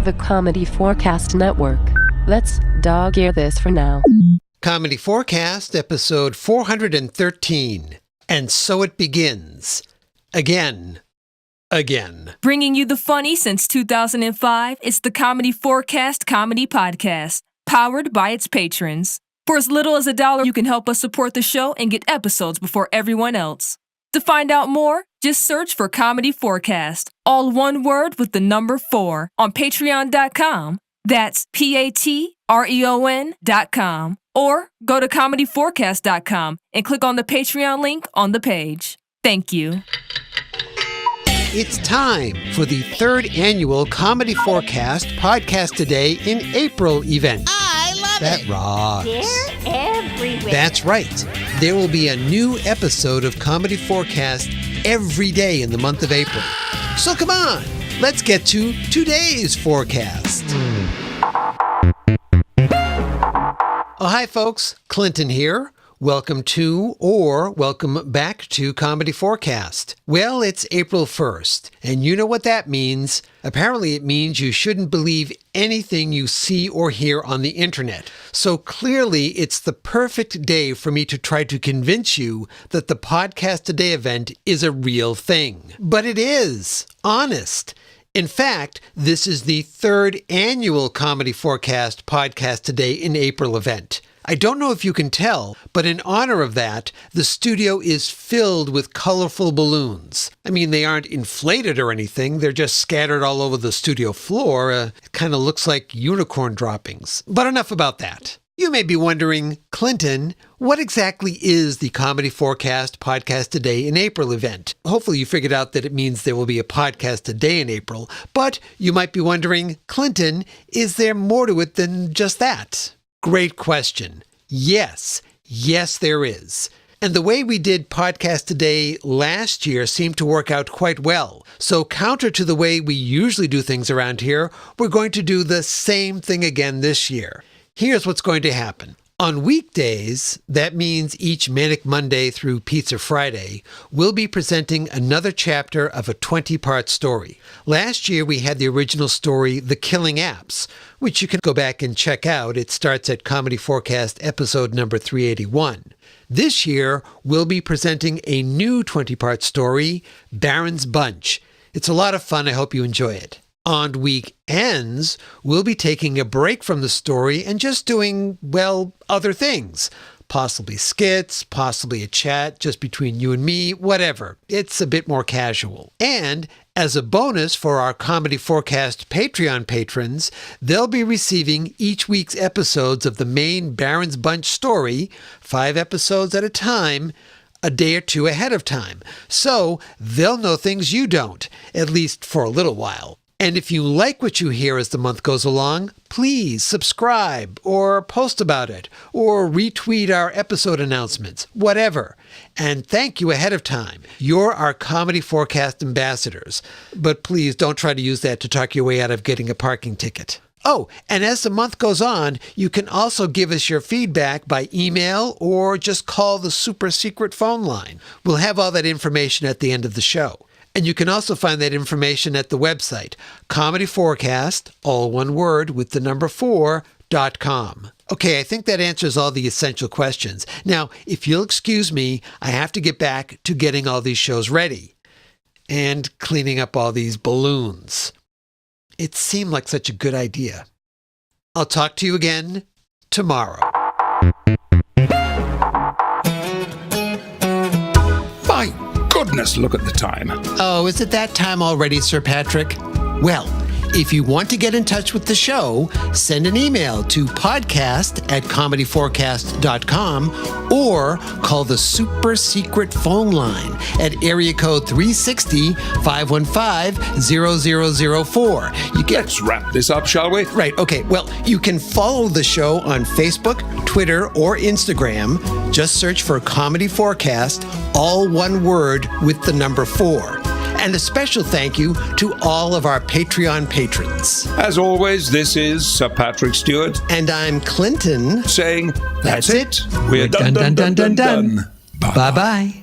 the comedy4cast network. Let's dog-ear this for now. comedy4cast, episode 413. And so it begins. Again. Bringing you the funny since 2005, it's the comedy4cast comedy podcast, powered by its patrons. For as little as $1, you can help us support the show and get episodes before everyone else. To find out more, just search for comedy4cast, all one word with the number 4, on patreon.com. That's patreon.com. Or go to comedy4cast.com and click on the Patreon link on the page. Thank you. It's time for the third annual Comedy4cast Podcast Today in April event. I love That rocks. They're everywhere. That's right. There will be a new episode of Comedy4cast every day in the month of April. So come on, let's get to today's forecast. Oh, hi, folks. Clinton here. Welcome to, or welcome back to Comedy4cast. Well, it's April 1st, and you know what that means. Apparently, it means you shouldn't believe anything you see or hear on the internet. So clearly, it's the perfect day for me to try to convince you that the Podcast Today event is a real thing. But it is. Honest. In fact, this is the third annual Comedy4cast Podcast Today in April event. I don't know if you can tell, but in honor of that, the studio is filled with colorful balloons. I mean, they aren't inflated or anything. They're just scattered all over the studio floor. It kind of looks like unicorn droppings. But enough about that. You may be wondering, Clinton, what exactly is the Comedy4cast Podcast Today in April event? Hopefully you figured out that it means there will be a podcast a day in April. But you might be wondering, Clinton, is there more to it than just that? Great question. Yes, there is. And the way we did Podcast Today last year seemed to work out quite well. So counter to the way we usually do things around here, we're going to do the same thing again this year. Here's what's going to happen. On weekdays, that means each Manic Monday through Pizza Friday, we'll be presenting another chapter of a 20-part story. Last year, we had the original story, The Killing Apps, which you can go back and check out. It starts at Comedy4cast episode number 381. This year, we'll be presenting a new 20-part story, Baron's Bunch. It's a lot of fun. I hope you enjoy it. On weekends, we'll be taking a break from the story and just doing, well, other things. Possibly skits, possibly a chat just between you and me, whatever. It's a bit more casual. And as a bonus for our Comedy4cast Patreon patrons, they'll be receiving each week's episodes of the main Baron's Bunch story, 5 episodes at a time, a day or two ahead of time. So they'll know things you don't, at least for a little while. And if you like what you hear as the month goes along, please subscribe or post about it or retweet our episode announcements, whatever. And thank you ahead of time. You're our Comedy4cast ambassadors. But please don't try to use that to talk your way out of getting a parking ticket. Oh, and as the month goes on, you can also give us your feedback by email or just call the super secret phone line. We'll have all that information at the end of the show. And you can also find that information at the website, comedy4cast, all one word, with the number 4.com. Okay, I think that answers all the essential questions. Now, if you'll excuse me, I have to get back to getting all these shows ready and cleaning up all these balloons. It seemed like such a good idea. I'll talk to you again tomorrow. My goodness, look at the time. Oh, is it that time already, Sir Patrick? Well, if you want to get in touch with the show, send an email to podcast@comedy4cast.com or call the super secret phone line at area code 360-515-0004. Let's wrap this up, shall we? Right, okay. Well, you can follow the show on Facebook, Twitter, or Instagram. Just search for Comedy4cast, all one word with the number 4. And a special thank you to all of our Patreon patrons. As always, this is Sir Patrick Stewart. And I'm Clinton. Saying, that's it. We're done. Bye-bye. Bye-bye.